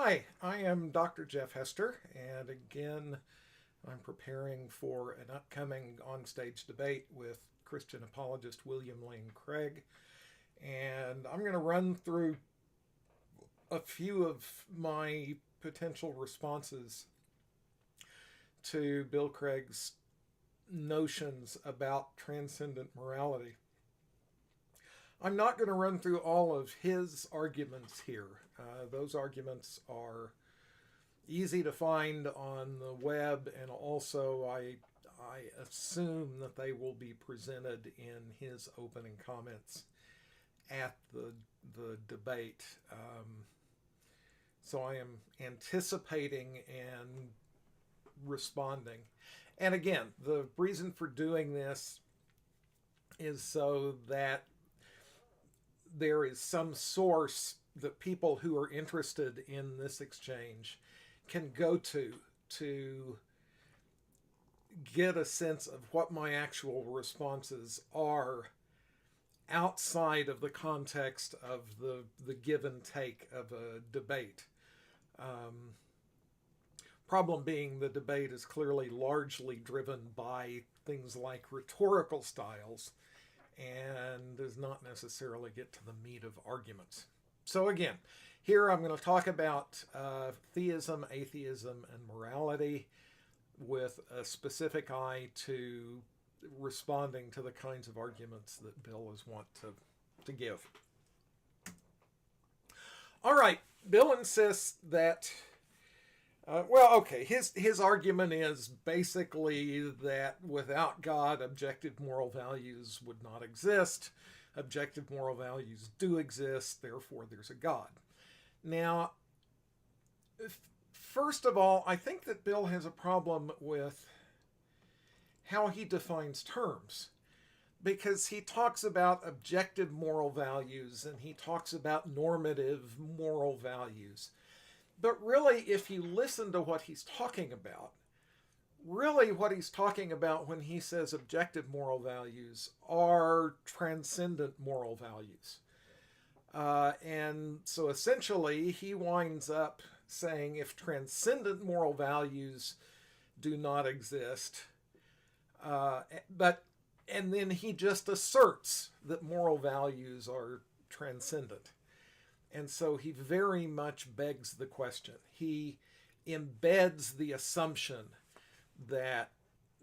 Hi, I am Dr. Jeff Hester, and again, I'm preparing for an upcoming onstage debate with Christian apologist William Lane Craig, and I'm going to run through a few of my potential responses to Bill Craig's notions about transcendent morality. I'm not going to run through all of his arguments here. Those arguments are easy to find on the web, and also I assume that they will be presented in his opening comments at the debate. So I am anticipating and responding. And again, the reason for doing this is so that there is some source that people who are interested in this exchange can go to get a sense of what my actual responses are outside of the context of the give and take of a debate. Problem being, the debate is clearly largely driven by things like rhetorical styles and does not necessarily get to the meat of arguments. So again, here I'm going to talk about theism, atheism, and morality with a specific eye to responding to the kinds of arguments that Bill is want to give. All right, Bill insists that his argument is basically that without God, objective moral values would not exist. Objective moral values do exist, therefore there's a God. Now, first of all, I think that Bill has a problem with how he defines terms, because he talks about objective moral values and he talks about normative moral values. But really, if you listen to what he's talking about, really what he's talking about when he says objective moral values are transcendent moral values. And so essentially, he winds up saying if transcendent moral values do not exist, and then he just asserts that moral values are transcendent. And so he very much begs the question. He embeds the assumption that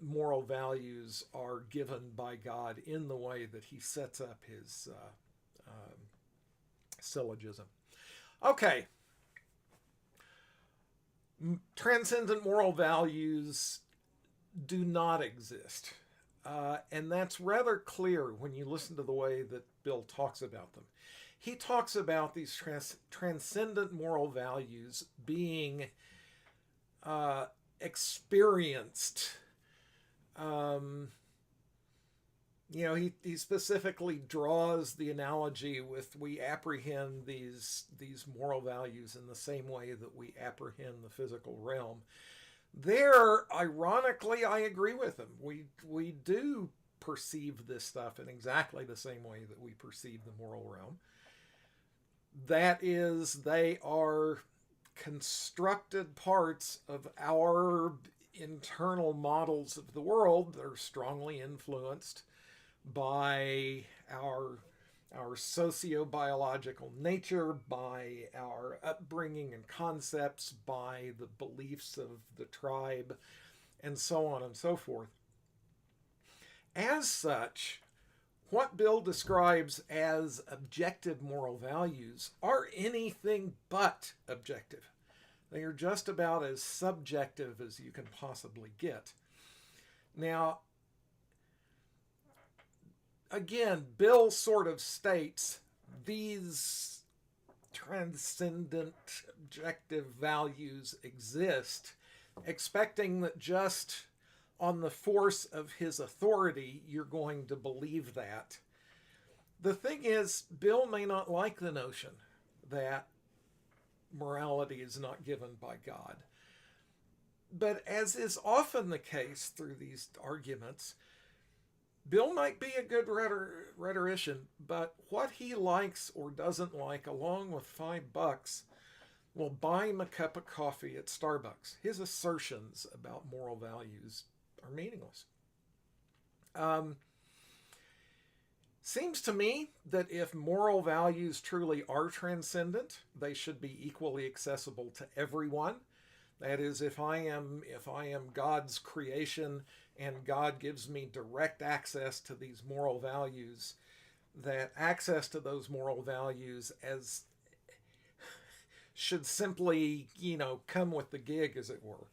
moral values are given by God in the way that he sets up his syllogism. Okay. Transcendent moral values do not exist. And that's rather clear when you listen to the way that Bill talks about them. He talks about these transcendent moral values being experienced. He specifically draws the analogy with we apprehend these moral values in the same way that we apprehend the physical realm. There, ironically, I agree with him. We do perceive this stuff in exactly the same way that we perceive the moral realm. That is, they are constructed parts of our internal models of the world. They're strongly influenced by our socio-biological nature, by our upbringing and concepts, by the beliefs of the tribe, and so on and so forth. As such, what Bill describes as objective moral values are anything but objective. They are just about as subjective as you can possibly get. Now, again, Bill sort of states these transcendent objective values exist, expecting that just on the force of his authority, you're going to believe that. The thing is, Bill may not like the notion that morality is not given by God. But as is often the case through these arguments, Bill might be a good rhetorician, but what he likes or doesn't like, along with $5, will buy him a cup of coffee at Starbucks. His assertions about moral values are meaningless. Seems to me that if moral values truly are transcendent, they should be equally accessible to everyone. That is, if I am God's creation and God gives me direct access to these moral values, that access to those moral values as should simply, come with the gig, as it were.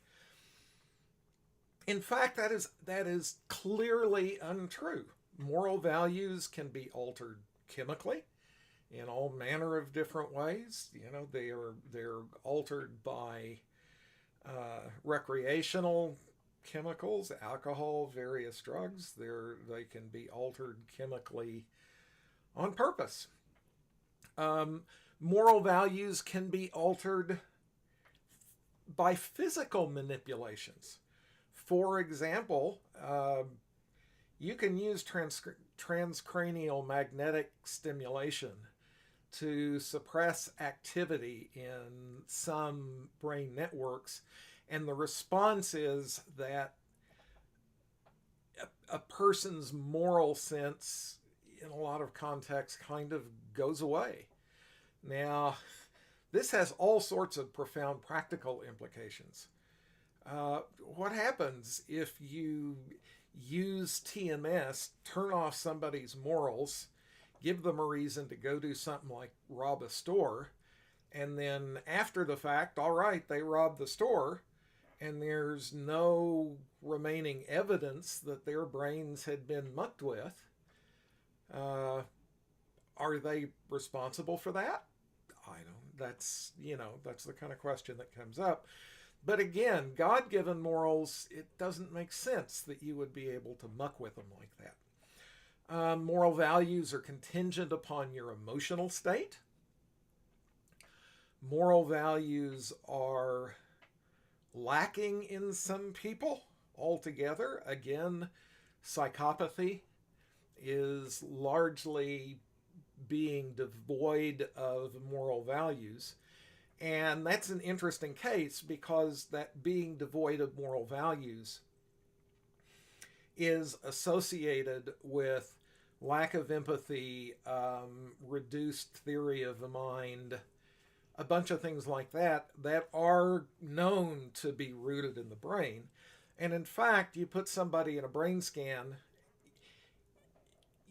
In fact, that is clearly untrue. Moral values can be altered chemically in all manner of different ways. They're altered by recreational chemicals, alcohol, various drugs. They can be altered chemically on purpose. Moral values can be altered by physical manipulations. For example, you can use transcranial magnetic stimulation to suppress activity in some brain networks, and the response is that a person's moral sense, in a lot of contexts, kind of goes away. Now, this has all sorts of profound practical implications. What happens if you use TMS, turn off somebody's morals, give them a reason to go do something like rob a store, and then after the fact, all right, they robbed the store, and there's no remaining evidence that their brains had been mucked with? Are they responsible for that? I don't. That's the kind of question that comes up. But again, God-given morals, it doesn't make sense that you would be able to muck with them like that. Moral values are contingent upon your emotional state. Moral values are lacking in some people altogether. Again, psychopathy is largely being devoid of moral values. And that's an interesting case because that being devoid of moral values is associated with lack of empathy, reduced theory of the mind, a bunch of things like that are known to be rooted in the brain. And in fact, you put somebody in a brain scan,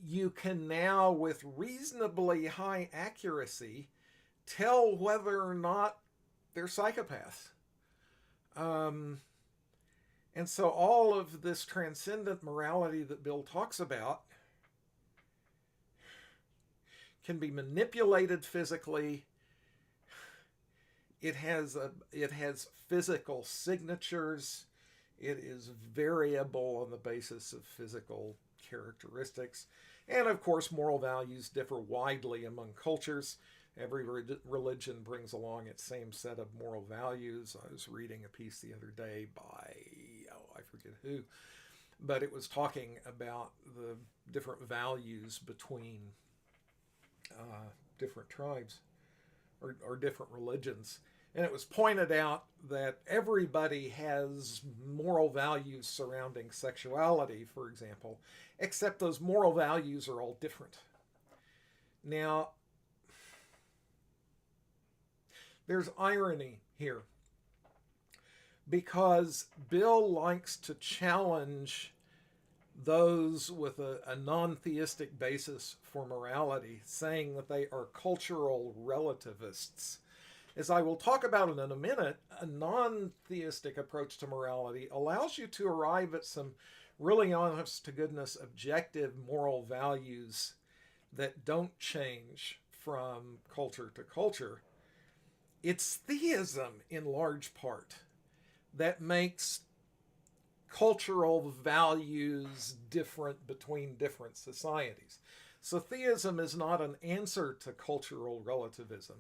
you can now, with reasonably high accuracy, tell whether or not they're psychopaths. And so all of this transcendent morality that Bill talks about can be manipulated physically. It has physical signatures. It is variable on the basis of physical characteristics. And of course, moral values differ widely among cultures. Every religion brings along its same set of moral values. I was reading a piece the other day by, I forget who, but it was talking about the different values between different tribes or different religions. And it was pointed out that everybody has moral values surrounding sexuality, for example, except those moral values are all different. Now, there's irony here because Bill likes to challenge those with a non-theistic basis for morality, saying that they are cultural relativists. As I will talk about in a minute, a non-theistic approach to morality allows you to arrive at some really honest-to-goodness objective moral values that don't change from culture to culture. It's theism, in large part, that makes cultural values different between different societies. So theism is not an answer to cultural relativism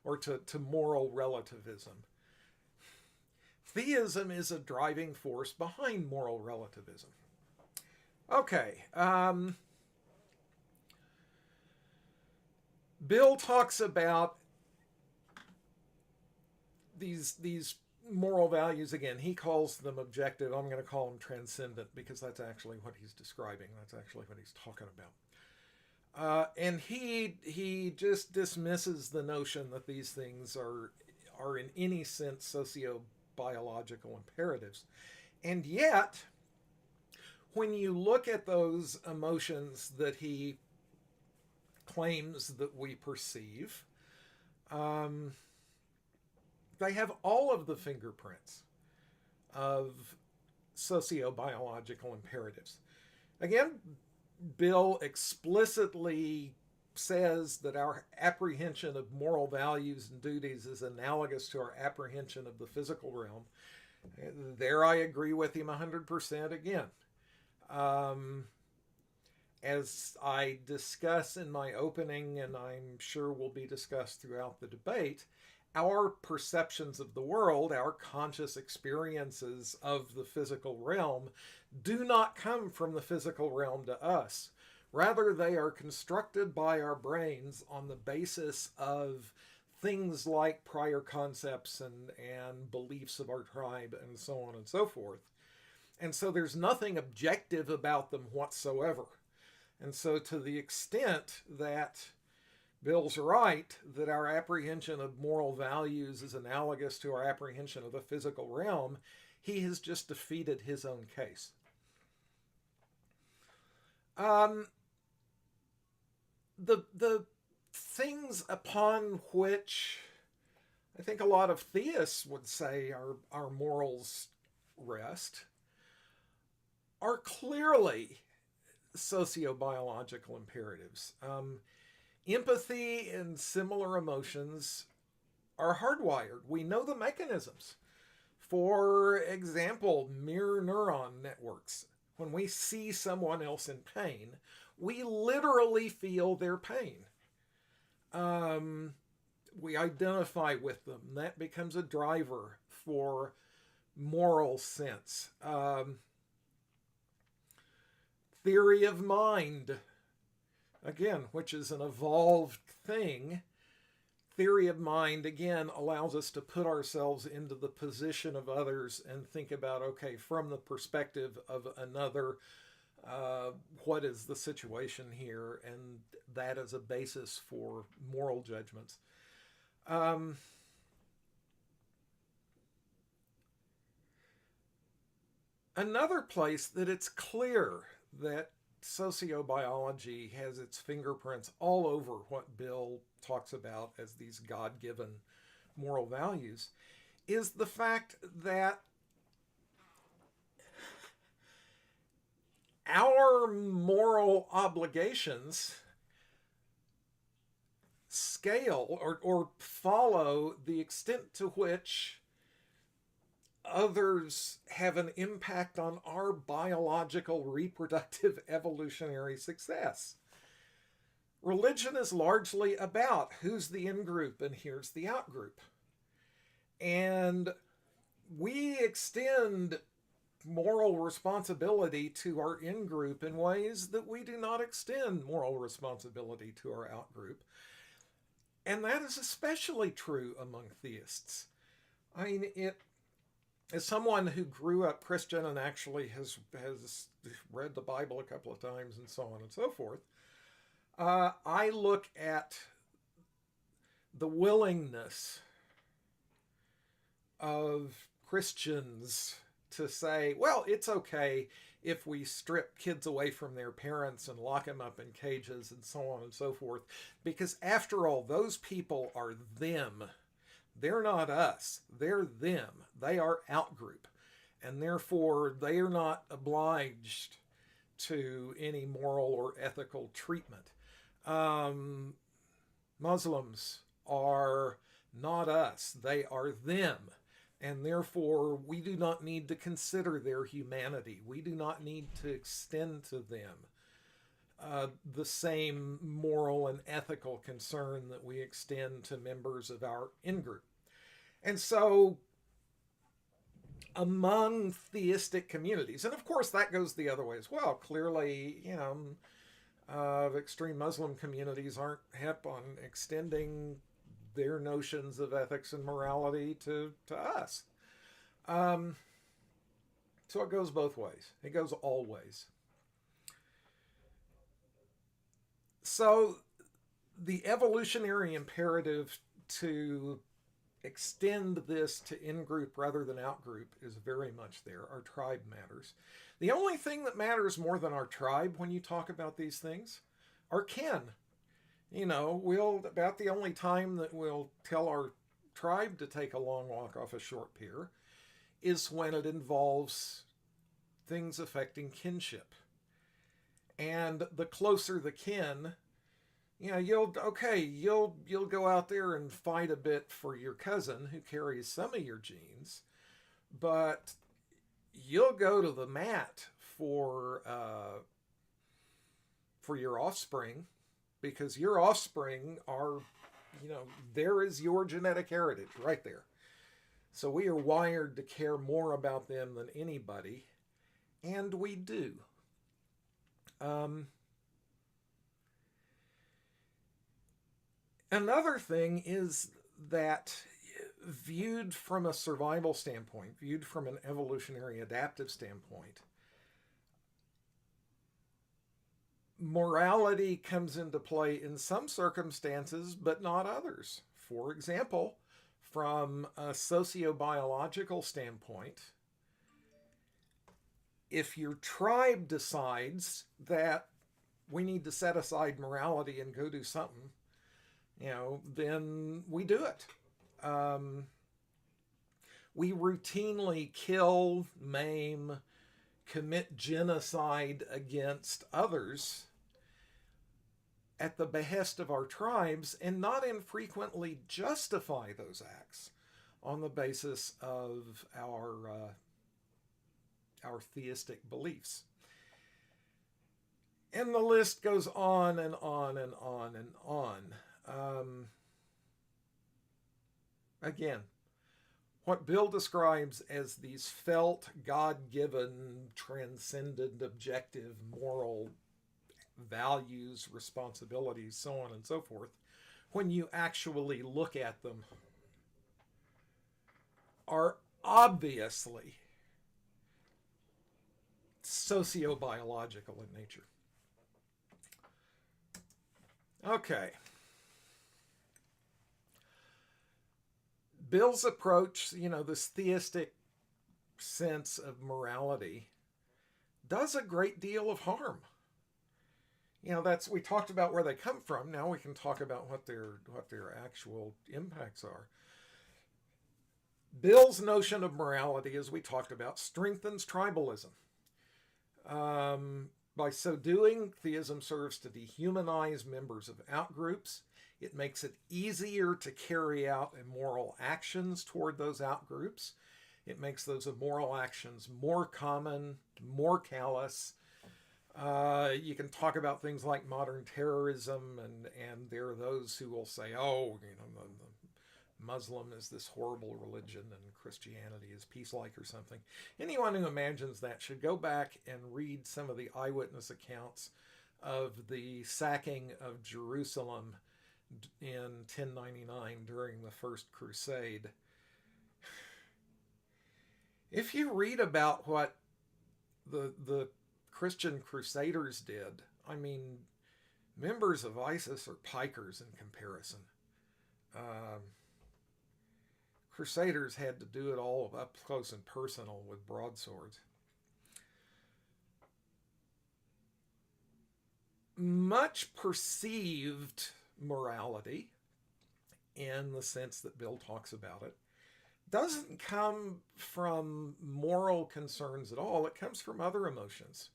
or to moral relativism. Theism is a driving force behind moral relativism. Okay. Bill talks about these moral values, again, he calls them objective. I'm going to call them transcendent because that's actually what he's describing. That's actually what he's talking about. And he just dismisses the notion that these things are in any sense socio-biological imperatives. And yet, when you look at those emotions that he claims that we perceive, they have all of the fingerprints of socio-biological imperatives. Again, Bill explicitly says that our apprehension of moral values and duties is analogous to our apprehension of the physical realm. There I agree with him 100% again. As I discuss in my opening, and I'm sure will be discussed throughout the debate, our perceptions of the world, our conscious experiences of the physical realm, do not come from the physical realm to us. Rather, they are constructed by our brains on the basis of things like prior concepts and beliefs of our tribe and so on and so forth. And so there's nothing objective about them whatsoever. And so to the extent that Bill's right that our apprehension of moral values is analogous to our apprehension of the physical realm, he has just defeated his own case. The things upon which I think a lot of theists would say our morals rest are clearly sociobiological imperatives. Empathy and similar emotions are hardwired. We know the mechanisms. For example, mirror neuron networks. When we see someone else in pain, we literally feel their pain. We identify with them. That becomes a driver for moral sense. Theory of mind, again, which is an evolved thing. Theory of mind, again, allows us to put ourselves into the position of others and think about, okay, from the perspective of another, what is the situation here? And that is a basis for moral judgments. Another place that it's clear that sociobiology has its fingerprints all over what Bill talks about as these God-given moral values is the fact that our moral obligations scale or follow the extent to which others have an impact on our biological reproductive evolutionary success. Religion is largely about who's the in-group and here's the out-group. And we extend moral responsibility to our in-group in ways that we do not extend moral responsibility to our out-group. And that is especially true among theists. I mean, as someone who grew up Christian and actually has read the Bible a couple of times and so on and so forth, I look at the willingness of Christians to say, well, it's okay if we strip kids away from their parents and lock them up in cages and so on and so forth, because after all, those people are them. They're not us. They're them. They are out-group. And therefore, they are not obliged to any moral or ethical treatment. Muslims are not us. They are them. And therefore, we do not need to consider their humanity. We do not need to extend to them the same moral and ethical concern that we extend to members of our in-group. And so, among theistic communities, and of course that goes the other way as well. Clearly, extreme Muslim communities aren't hip on extending their notions of ethics and morality to us. So it goes both ways. It goes all ways. So the evolutionary imperative to extend this to in-group rather than out-group is very much there. Our tribe matters. The only thing that matters more than our tribe when you talk about these things are kin. About the only time that we'll tell our tribe to take a long walk off a short pier is when it involves things affecting kinship. And the closer the kin, you'll go out there and fight a bit for your cousin who carries some of your genes, but you'll go to the mat for your offspring, because your offspring are, there is your genetic heritage right there. So we are wired to care more about them than anybody, and we do. Another thing is that viewed from a survival standpoint, viewed from an evolutionary adaptive standpoint, morality comes into play in some circumstances, but not others. For example, from a sociobiological standpoint, if your tribe decides that we need to set aside morality and go do something, then we do it. We routinely kill, maim, commit genocide against others at the behest of our tribes, and not infrequently justify those acts on the basis of our theistic beliefs. And the list goes on and on and on and on. Again, what Bill describes as these felt, God-given, transcendent, objective, moral values, responsibilities, so on and so forth, when you actually look at them, are obviously sociobiological in nature. Okay. Bill's approach, this theistic sense of morality, does a great deal of harm. We talked about where they come from. Now we can talk about what their actual impacts are. Bill's notion of morality, as we talked about, strengthens tribalism. By so doing, theism serves to dehumanize members of outgroups. It makes it easier to carry out immoral actions toward those outgroups. It makes those immoral actions more common, more callous. You can talk about things like modern terrorism, and there are those who will say, the Muslim is this horrible religion and Christianity is peace-like or something. Anyone who imagines that should go back and read some of the eyewitness accounts of the sacking of Jerusalem in 1099 during the First Crusade. If you read about what the Christian crusaders did, members of ISIS are pikers in comparison. Crusaders had to do it all up close and personal with broadswords. Much perceived morality, in the sense that Bill talks about it, doesn't come from moral concerns at all. It comes from other emotions.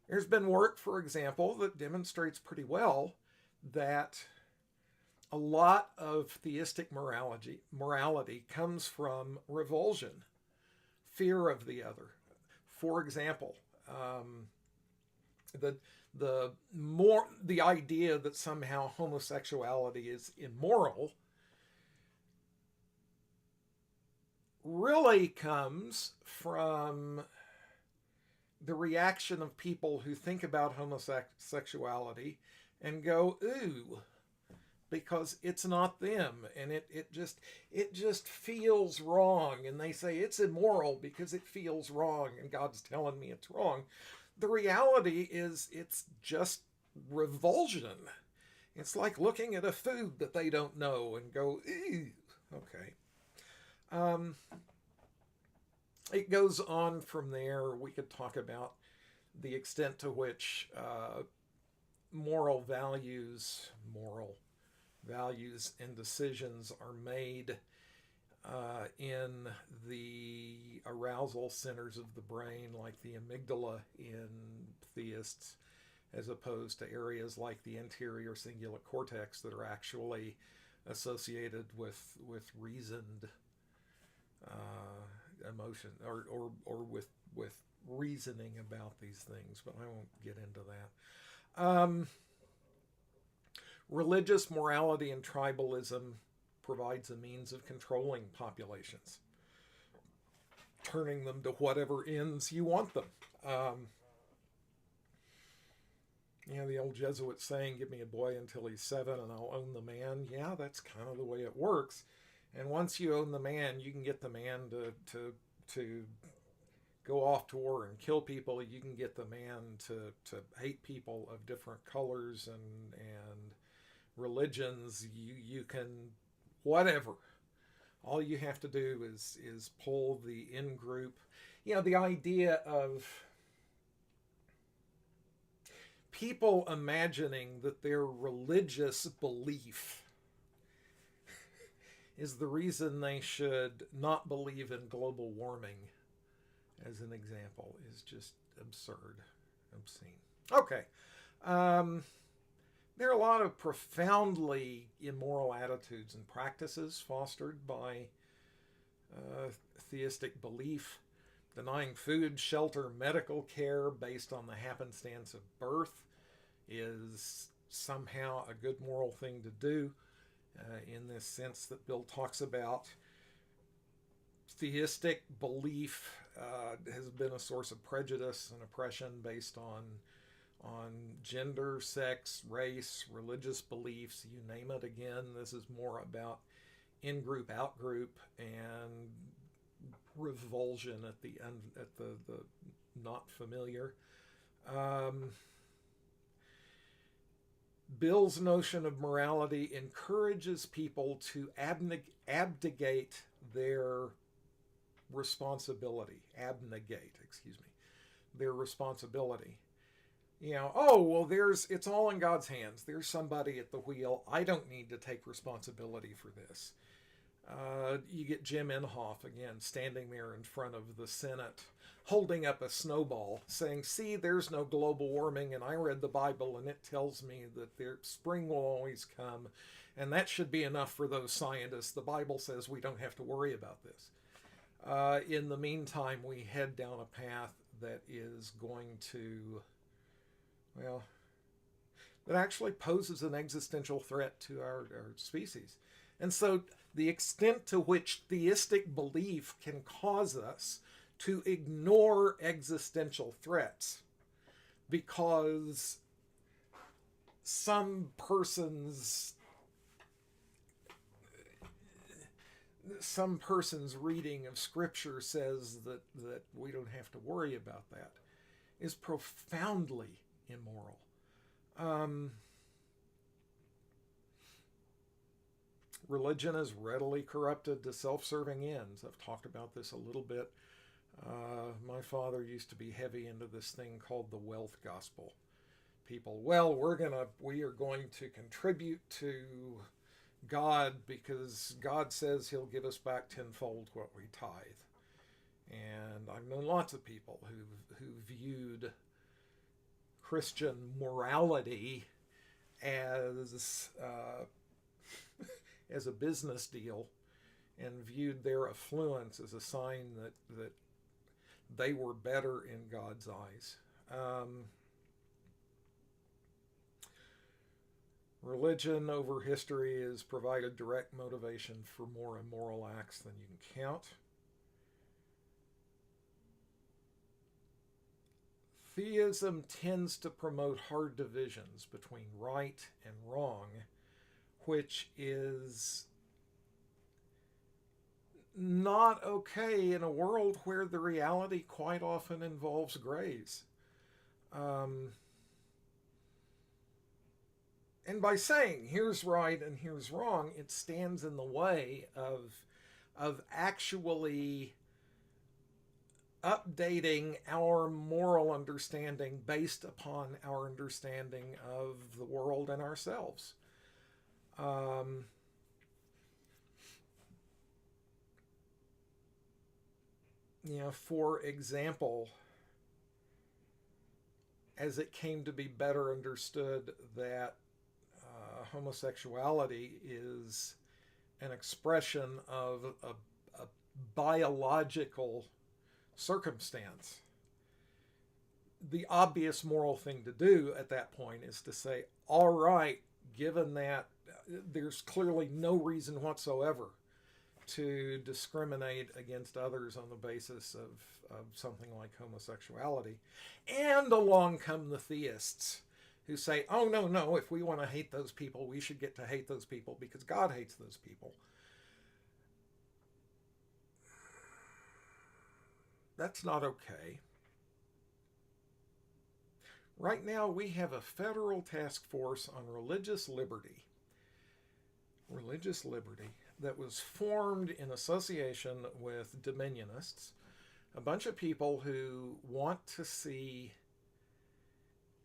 There's been work, for example, that demonstrates pretty well that a lot of theistic morality comes from revulsion, fear of the other. For example, the idea that somehow homosexuality is immoral really comes from the reaction of people who think about homosexuality and go, ooh, because it's not them, and it just feels wrong, and they say it's immoral because it feels wrong and God's telling me it's wrong. The reality is it's just revulsion. It's like looking at a food that they don't know and go, ew. Okay. Um, it goes on from there. We could talk about the extent to which moral values and decisions are made in the arousal centers of the brain, like the amygdala in theists, as opposed to areas like the anterior cingulate cortex that are actually associated with reasoned emotion, or with reasoning about these things. But I won't get into that. Religious morality and tribalism provides a means of controlling populations, turning them to whatever ends you want them. The old Jesuit saying, give me a boy until he's 7 and I'll own the man. Yeah, that's kind of the way it works. And once you own the man, you can get the man to go off to war and kill people. You can get the man to hate people of different colors and religions. You can, whatever. All you have to do is pull the in-group. The idea of people imagining that their religious belief is the reason they should not believe in global warming, as an example, is just absurd, obscene. Okay. There are a lot of profoundly immoral attitudes and practices fostered by theistic belief. Denying food, shelter, medical care based on the happenstance of birth is somehow a good moral thing to do, in this sense that Bill talks about. Theistic belief has been a source of prejudice and oppression based on gender, sex, race, religious beliefs, you name it. Again, this is more about in-group, out-group, and revulsion at the not familiar. Bill's notion of morality encourages people to abdicate their responsibility. Their responsibility. It's all in God's hands. There's somebody at the wheel. I don't need to take responsibility for this. You get Jim Inhofe again standing there in front of the Senate, holding up a snowball, saying, see, there's no global warming, and I read the Bible, and it tells me that spring will always come, and that should be enough for those scientists. The Bible says we don't have to worry about this. In the meantime, we head down a path that is going to, that actually poses an existential threat to our species. And so the extent to which theistic belief can cause us to ignore existential threats because some person's reading of Scripture says that we don't have to worry about that is profoundly immoral. Religion is readily corrupted to self-serving ends. I've talked about this a little bit. My father used to be heavy into this thing called the wealth gospel. People, we are going to contribute to God because God says he'll give us back tenfold what we tithe. And I've known lots of people who viewed Christian morality as a business deal, and viewed their affluence as a sign that they were better in God's eyes. Religion over history has provided direct motivation for more immoral acts than you can count. Theism tends to promote hard divisions between right and wrong, which is not okay in a world where the reality quite often involves grays. And by saying here's right and here's wrong, it stands in the way of actually updating our moral understanding based upon our understanding of the world and ourselves. For example, as it came to be better understood that homosexuality is an expression of a biological circumstance, the obvious moral thing to do at that point is to say, all right, given that there's clearly no reason whatsoever to discriminate against others on the basis of something like homosexuality, and along come the theists who say, oh, no, if we want to hate those people, we should get to hate those people because God hates those people. That's not okay. Right now, we have a federal task force on religious liberty that was formed in association with dominionists, a bunch of people who want to see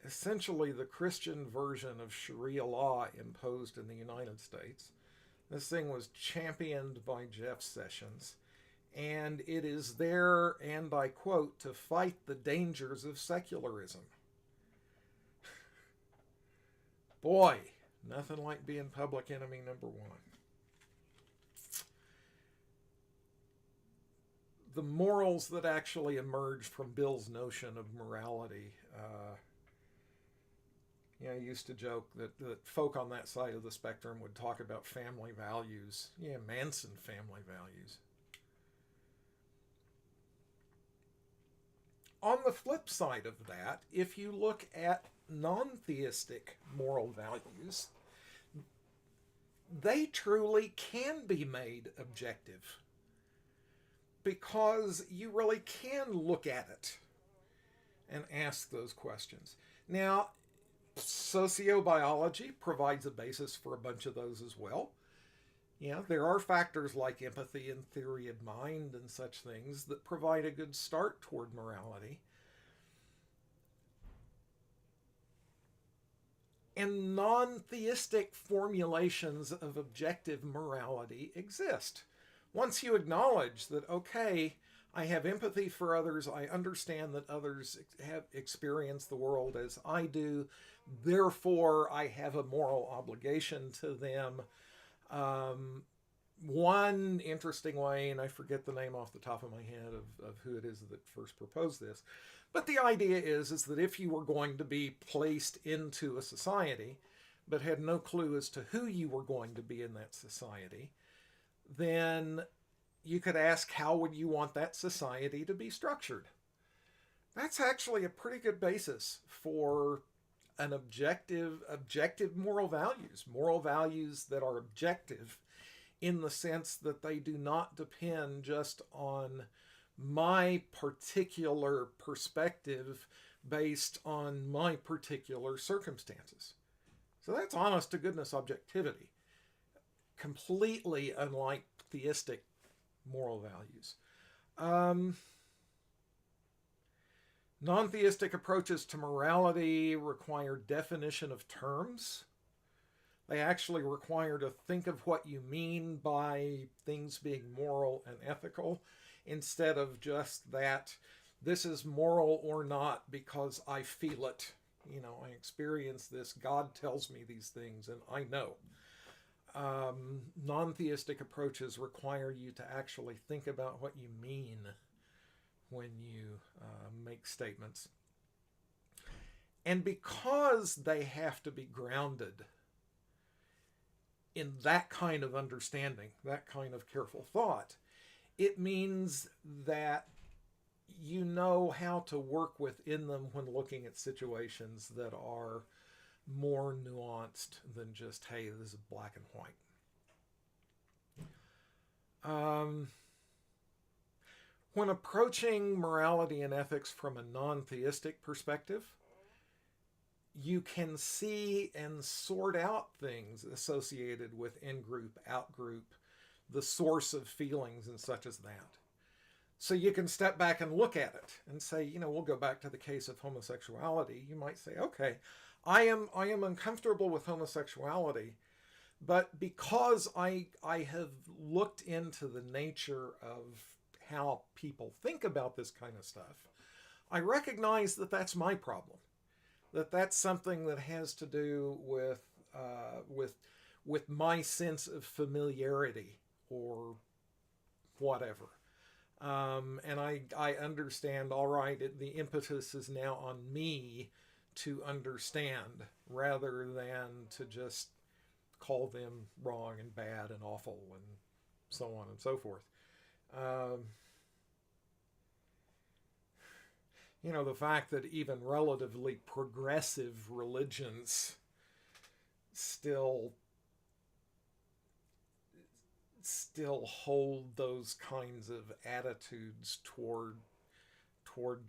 essentially the Christian version of Sharia law imposed in the United States. This thing was championed by Jeff Sessions, and it is there, and I quote, to fight the dangers of secularism. Boy, nothing like being public enemy number one. The morals that actually emerged from Bill's notion of morality, I used to joke that folk on that side of the spectrum would talk about family values. Yeah, Manson family values. On the flip side of that, if you look at non-theistic moral values, they truly can be made objective because you really can look at it and ask those questions. Now, sociobiology provides a basis for a bunch of those as well. There are factors like empathy and theory of mind and such things that provide a good start toward morality. And non-theistic formulations of objective morality exist. Once you acknowledge that, okay, I have empathy for others, I understand that others have experienced the world as I do, therefore I have a moral obligation to them. One interesting way, and I forget the name off the top of my head of who it is that first proposed this, but the idea is that if you were going to be placed into a society, but had no clue as to who you were going to be in that society, then you could ask, how would you want that society to be structured? That's actually a pretty good basis for an objective moral values that are objective in the sense that they do not depend just on my particular perspective based on my particular circumstances. So that's honest to goodness objectivity, completely unlike theistic moral values. Non-theistic approaches to morality require definition of terms. They actually require to think of what you mean by things being moral and ethical, instead of just that this is moral or not because I feel it. I experience this. God tells me these things and I know. Non-theistic approaches require you to actually think about what you mean when you make statements. And because they have to be grounded in that kind of understanding, that kind of careful thought, it means that you know how to work within them when looking at situations that are more nuanced than just, hey, this is black and white. When approaching morality and ethics from a non-theistic perspective, you can see and sort out things associated with in-group, out-group, the source of feelings and such as that. So you can step back and look at it and say, we'll go back to the case of homosexuality. You might say, okay, I am uncomfortable with homosexuality, but because I have looked into the nature of how people think about this kind of stuff, I recognize that that's my problem. That's something that has to do with my sense of familiarity or whatever. And I understand, all right, the impetus is now on me to understand rather than to just call them wrong and bad and awful and so on and so forth. The fact that even relatively progressive religions still hold those kinds of attitudes toward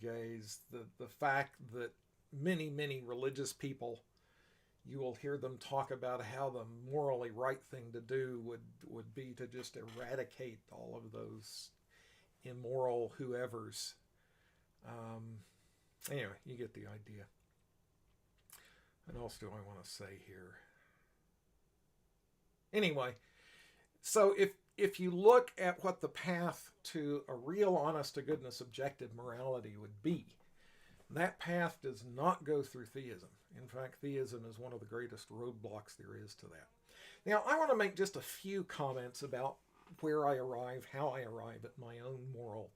gays. The fact that many religious people, you will hear them talk about how the morally right thing to do would be to just eradicate all of those immoral whoever's. Anyway, you get the idea. What else do I want to say here? Anyway, so if you look at what the path to a real honest-to-goodness objective morality would be, that path does not go through theism. In fact, theism is one of the greatest roadblocks there is to that. Now, I want to make just a few comments about where I arrive, how I arrive at my own moral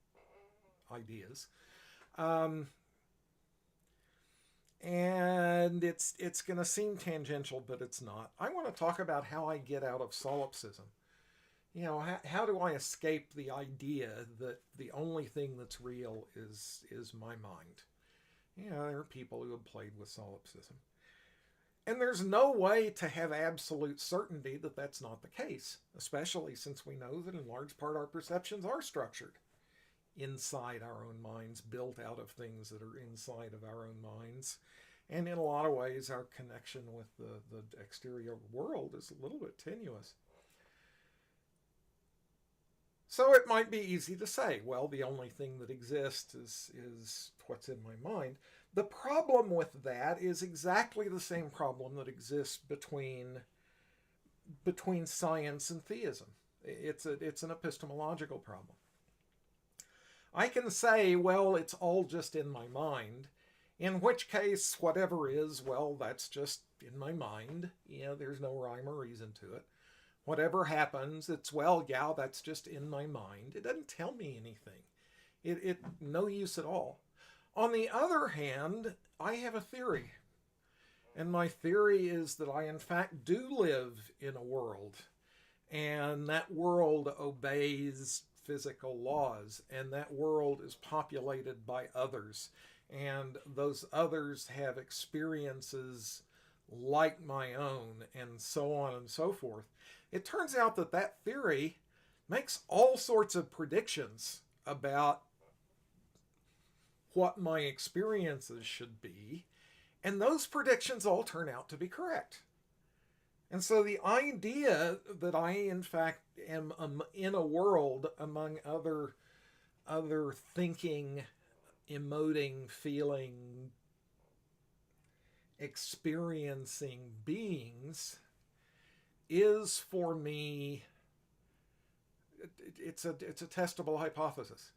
ideas. And it's going to seem tangential, but it's not. I want to talk about how I get out of solipsism. How do I escape the idea that the only thing that's real is my mind? There are people who have played with solipsism. And there's no way to have absolute certainty that that's not the case, especially since we know that in large part our perceptions are structured inside our own minds, built out of things that are inside of our own minds. And in a lot of ways, our connection with the exterior world is a little bit tenuous. So it might be easy to say, well, the only thing that exists is what's in my mind. The problem with that is exactly the same problem that exists between science and theism. It's an epistemological problem. I can say, well, it's all just in my mind, in which case, whatever is, well, that's just in my mind. There's no rhyme or reason to it. Whatever happens, it's, well, yeah, that's just in my mind. It doesn't tell me anything. It no use at all. On the other hand, I have a theory. And my theory is that I, in fact, do live in a world. And that world obeys physical laws. And that world is populated by others. And those others have experiences like my own, and so on and so forth. It turns out that theory makes all sorts of predictions about what my experiences should be, and those predictions all turn out to be correct. And so the idea that I, in fact, am in a world among other thinking, emoting, feeling, experiencing beings is, for me, it's a testable hypothesis.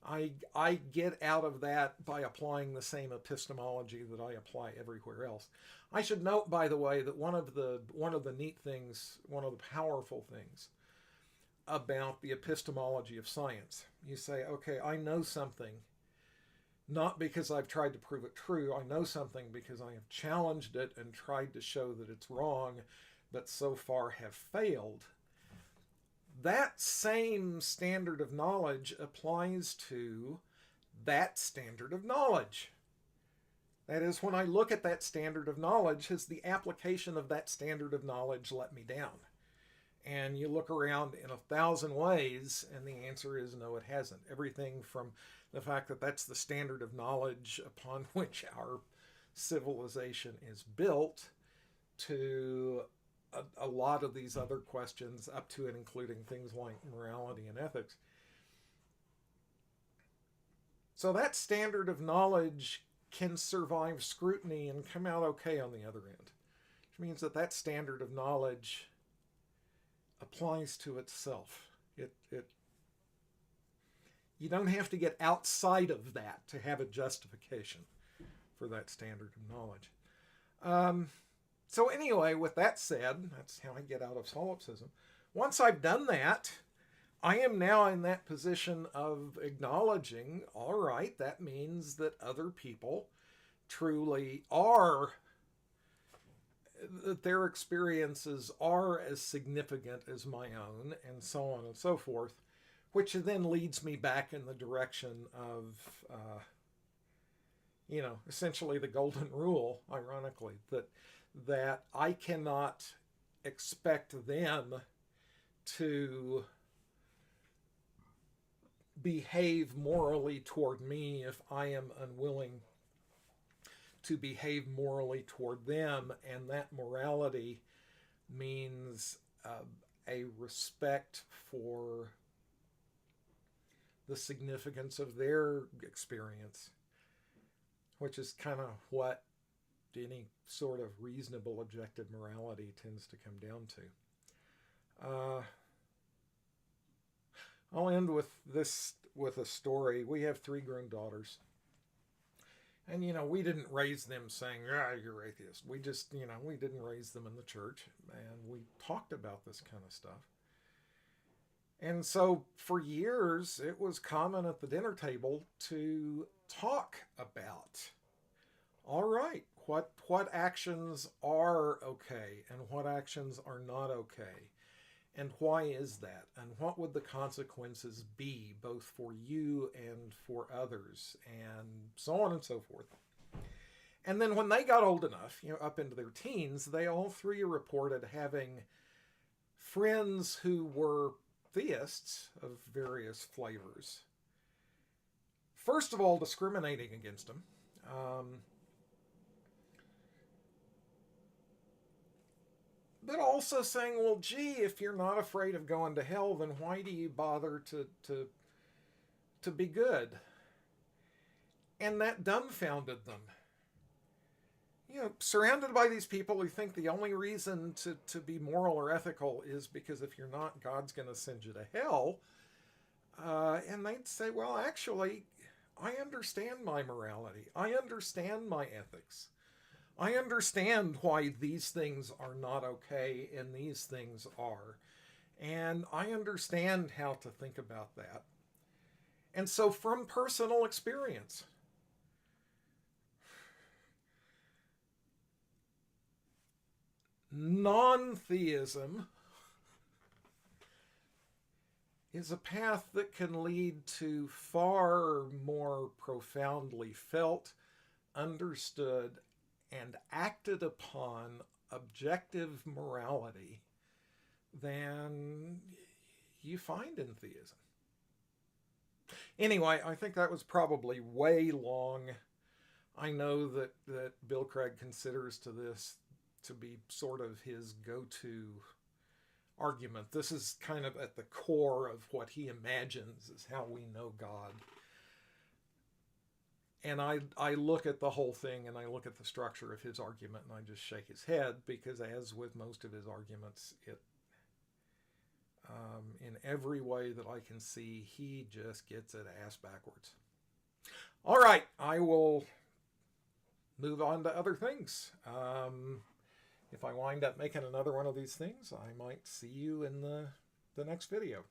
I get out of that by applying the same epistemology that I apply everywhere else. I should note, by the way, that one of the neat things, one of the powerful things about the epistemology of science, you say, okay, I know something, not because I've tried to prove it true. I know something because I have challenged it and tried to show that it's wrong, but so far have failed. That same standard of knowledge applies to that standard of knowledge. That is, when I look at that standard of knowledge, has the application of that standard of knowledge let me down? And you look around in 1,000 ways, and the answer is no, it hasn't. Everything from the fact that that's the standard of knowledge upon which our civilization is built, to a lot of these other questions, up to and including things like morality and ethics. So that standard of knowledge can survive scrutiny and come out okay on the other end, which means that that standard of knowledge applies to itself. You don't have to get outside of that to have a justification for that standard of knowledge. So anyway, with that said, that's how I get out of solipsism. Once I've done that, I am now in that position of acknowledging, all right, that means that other people truly are, that their experiences are as significant as my own, and so on and so forth, which then leads me back in the direction of, essentially the golden rule, ironically, that I cannot expect them to behave morally toward me if I am unwilling to behave morally toward them, and that morality means a respect for the significance of their experience, which is kind of what any sort of reasonable objective morality tends to come down to. I'll end with a story. We have 3 grown daughters. And, we didn't raise them saying, you're atheist. We just, we didn't raise them in the church. And we talked about this kind of stuff. And so for years, it was common at the dinner table to talk about, all right, what actions are okay and what actions are not okay. And why is that? And what would the consequences be, both for you and for others, and so on and so forth. And then when they got old enough, up into their teens, they all 3 reported having friends who were theists of various flavors. First of all, discriminating against them. But also saying, well, gee, if you're not afraid of going to hell, then why do you bother to be good? And that dumbfounded them. Surrounded by these people who think the only reason to be moral or ethical is because if you're not, God's going to send you to hell. And they'd say, well, actually, I understand my morality. I understand my ethics. I understand why these things are not okay and these things are. And I understand how to think about that. And so from personal experience, non-theism is a path that can lead to far more profoundly felt, understood, and acted upon objective morality than you find in theism. Anyway, I think that was probably way long. I know that Bill Craig considers this to be sort of his go-to argument. This is kind of at the core of what he imagines is how we know God. And I look at the whole thing and I look at the structure of his argument and I just shake his head, because as with most of his arguments, in every way that I can see, he just gets it ass backwards. All right, I will move on to other things. If I wind up making another one of these things, I might see you in the next video.